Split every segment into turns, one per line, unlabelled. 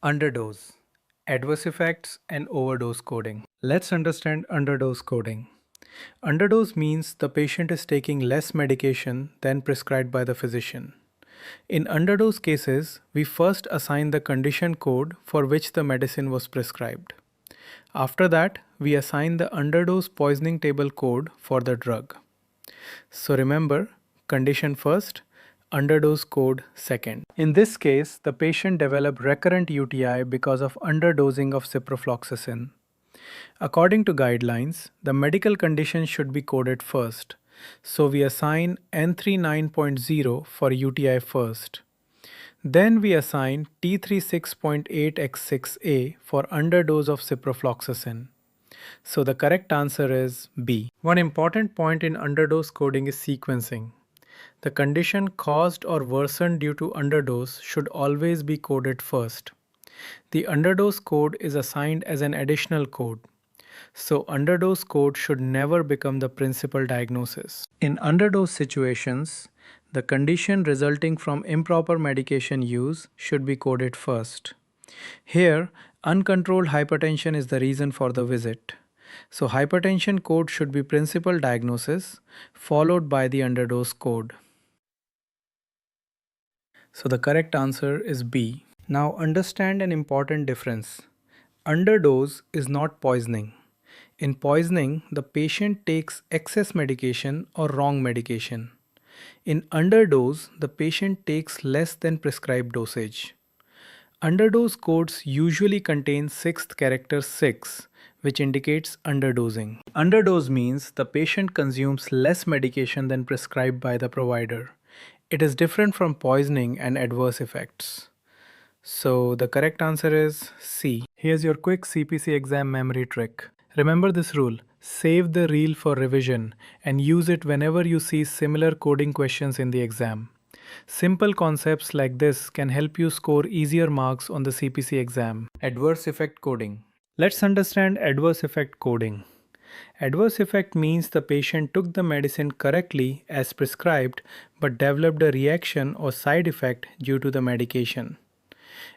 Underdose, adverse effects and overdose coding. Let's understand underdose coding. Underdose means the patient is taking less medication than prescribed by the physician. In underdose cases, we first assign the condition code for which the medicine was prescribed. After that, we assign the underdose poisoning table code for the drug. So remember, condition first, underdose code second. In this case, the patient developed recurrent UTI because of underdosing of ciprofloxacin. According to guidelines, the medical condition should be coded first. So we assign N39.0 for UTI first. Then we assign T36.8x6A for underdose of ciprofloxacin. So the correct answer is B. One important point in underdose coding is sequencing. The condition caused or worsened due to underdose should always be coded first. The underdose code is assigned as an additional code. So underdose code should never become the principal diagnosis. In underdose situations, the condition resulting from improper medication use should be coded first. Here, uncontrolled hypertension is the reason for the visit. So hypertension code should be principal diagnosis followed by the underdose code. So the correct answer is B. Now understand an important difference. Underdose is not poisoning. In poisoning, the patient takes excess medication or wrong medication. In underdose, the patient takes less than prescribed dosage. Underdose codes usually contain sixth character 6, which indicates underdosing. Underdose means the patient consumes less medication than prescribed by the provider. It is different from poisoning and adverse effects. So the correct answer is C. Here's your quick CPC exam memory trick. Remember this rule, save the reel for revision and use it whenever you see similar coding questions in the exam. Simple concepts like this can help you score easier marks on the CPC exam. Adverse effect coding. Let's understand adverse effect coding. Adverse effect means the patient took the medicine correctly as prescribed but developed a reaction or side effect due to the medication.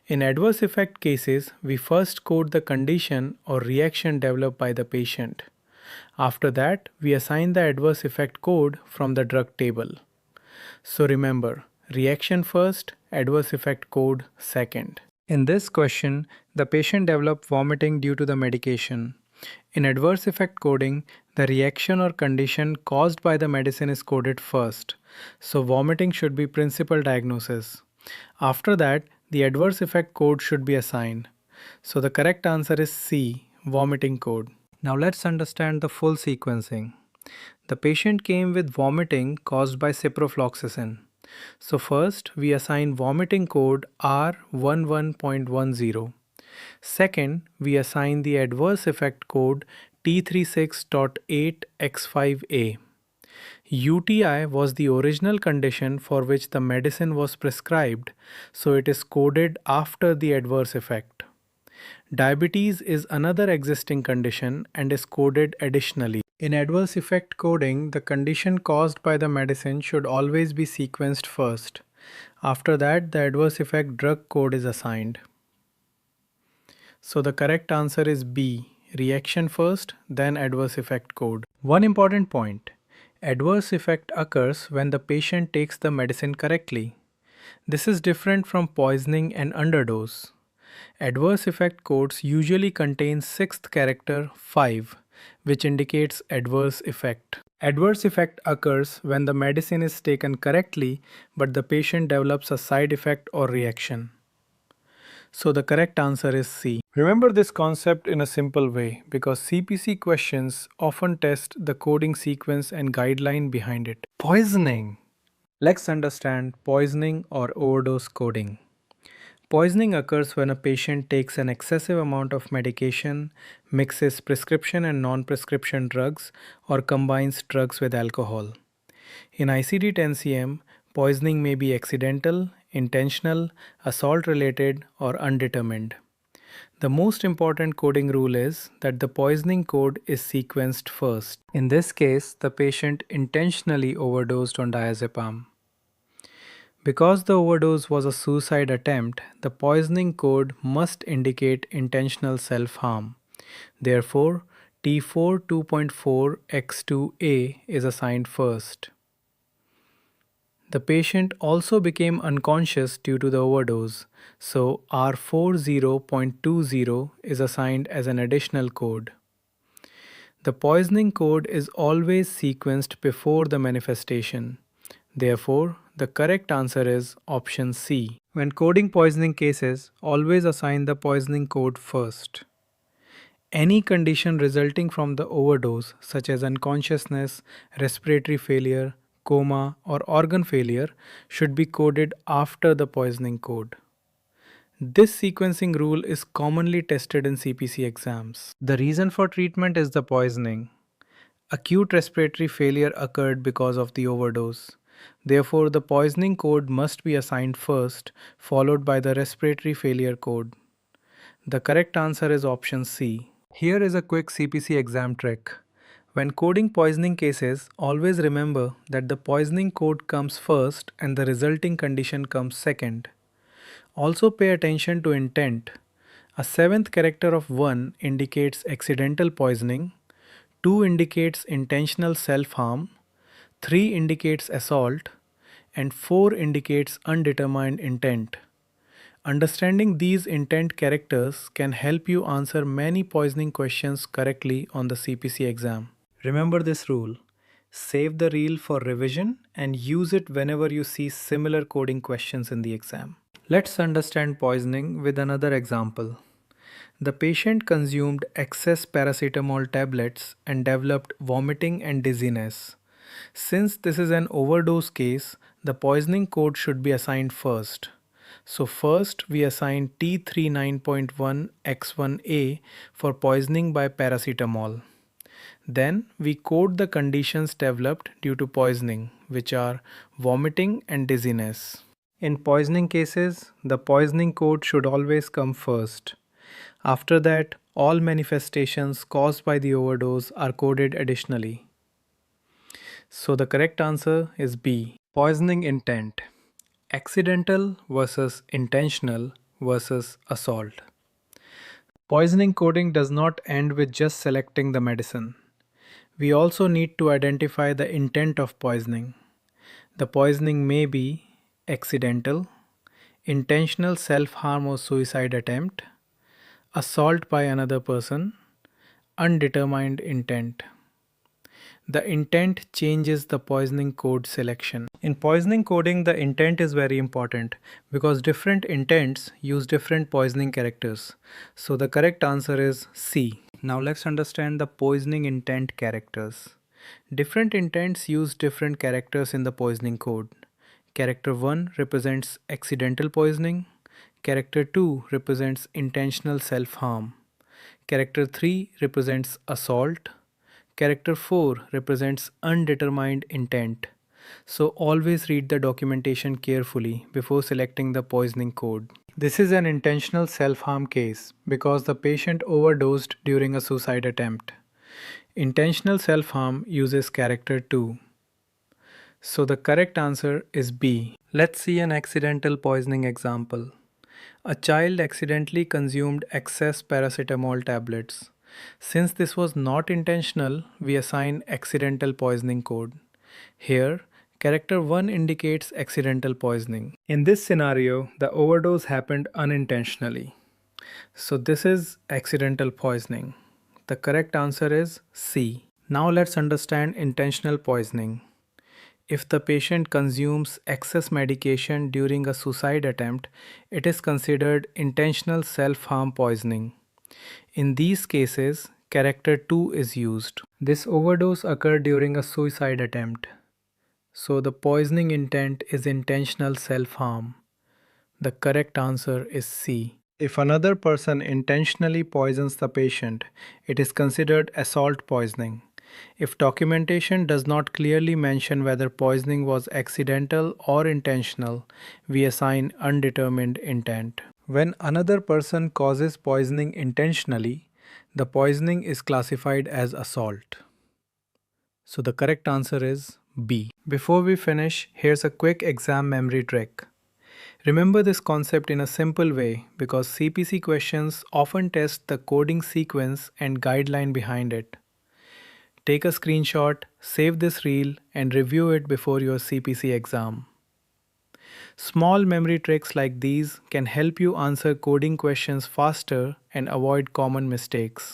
In adverse effect cases, we first code the condition or reaction developed by the patient. After that, we assign the adverse effect code from the drug table. So remember, reaction first, adverse effect code second. In this question, the patient developed vomiting due to the medication. In adverse effect coding, the reaction or condition caused by the medicine is coded first. So vomiting should be principal diagnosis. After that, the adverse effect code should be assigned. So the correct answer is C, vomiting code. Now let's understand the full sequencing. The patient came with vomiting caused by ciprofloxacin. So first, we assign vomiting code R11.10. Second, we assign the adverse effect code T36.8x5A. UTI was the original condition for which the medicine was prescribed, so it is coded after the adverse effect. Diabetes is another existing condition and is coded additionally. In adverse effect coding, the condition caused by the medicine should always be sequenced first. After that, the adverse effect drug code is assigned. So the correct answer is B, reaction first, then adverse effect code. One important point. Adverse effect occurs when the patient takes the medicine correctly. This is different from poisoning and underdose. Adverse effect codes usually contain sixth character 5, which indicates adverse effect. Adverse effect occurs when the medicine is taken correctly but the patient develops a side effect or reaction. So the correct answer is C. Remember this concept in a simple way because CPC questions often test the coding sequence and guideline behind it. Poisoning. Let's understand poisoning or overdose coding. Poisoning occurs when a patient takes an excessive amount of medication, mixes prescription and non-prescription drugs, or combines drugs with alcohol. In ICD-10-CM, poisoning may be accidental, intentional, assault-related, or undetermined. The most important coding rule is that the poisoning code is sequenced first. In this case, the patient intentionally overdosed on diazepam. Because the overdose was a suicide attempt, the poisoning code must indicate intentional self-harm. Therefore, T4 2.4 X2A is assigned first. The patient also became unconscious due to the overdose, so R40.20 is assigned as an additional code. The poisoning code is always sequenced before the manifestation. Therefore, the correct answer is option C. When coding poisoning cases, always assign the poisoning code first. Any condition resulting from the overdose, such as unconsciousness, respiratory failure, coma, or organ failure, should be coded after the poisoning code. This sequencing rule is commonly tested in CPC exams. The reason for treatment is the poisoning. Acute respiratory failure occurred because of the overdose. Therefore, the poisoning code must be assigned first, followed by the respiratory failure code. The correct answer is option C. Here is a quick CPC exam trick. When coding poisoning cases, always remember that the poisoning code comes first and the resulting condition comes second. Also pay attention to intent. A seventh character of 1 indicates accidental poisoning, 2 indicates intentional self-harm, 3 indicates assault, and 4 indicates undetermined intent. Understanding these intent characters can help you answer many poisoning questions correctly on the CPC exam. Remember this rule. Save the reel for revision and use it whenever you see similar coding questions in the exam. Let's understand poisoning with another example. The patient consumed excess paracetamol tablets and developed vomiting and dizziness. Since this is an overdose case, the poisoning code should be assigned first. So first we assign T39.1 X1A for poisoning by paracetamol. Then we code the conditions developed due to poisoning, which are vomiting and dizziness. In poisoning cases, the poisoning code should always come first. After that, all manifestations caused by the overdose are coded additionally. So the correct answer is B. Poisoning intent. Accidental versus intentional versus assault. Poisoning coding does not end with just selecting the medicine. We also need to identify the intent of poisoning. The poisoning may be accidental, intentional self-harm or suicide attempt, assault by another person, undetermined intent. The intent changes the poisoning code selection. In poisoning coding, the intent is very important because different intents use different poisoning characters. So the correct answer is C. Now let's understand the poisoning intent characters. Different intents use different characters in the poisoning code. Character 1 represents accidental poisoning. Character 2 represents intentional self-harm. Character 3 represents assault. Character 4 represents undetermined intent. So always read the documentation carefully before selecting the poisoning code. This is an intentional self-harm case because the patient overdosed during a suicide attempt. Intentional self-harm uses character 2. So the correct answer is B. Let's see an accidental poisoning example. A child accidentally consumed excess paracetamol tablets. Since this was not intentional, we assign accidental poisoning code. Here, character 1 indicates accidental poisoning. In this scenario, the overdose happened unintentionally. So this is accidental poisoning. The correct answer is C. Now let's understand intentional poisoning. If the patient consumes excess medication during a suicide attempt, it is considered intentional self-harm poisoning. In these cases, character 2 is used. This overdose occurred during a suicide attempt. So the poisoning intent is intentional self-harm. The correct answer is C. If another person intentionally poisons the patient, it is considered assault poisoning. If documentation does not clearly mention whether poisoning was accidental or intentional, we assign undetermined intent. When another person causes poisoning intentionally, the poisoning is classified as assault. So the correct answer is B. Before we finish, here's a quick exam memory trick. Remember this concept in a simple way because CPC questions often test the coding sequence and guideline behind it. Take a screenshot, save this reel, and review it before your CPC exam. Small memory tricks like these can help you answer coding questions faster and avoid common mistakes.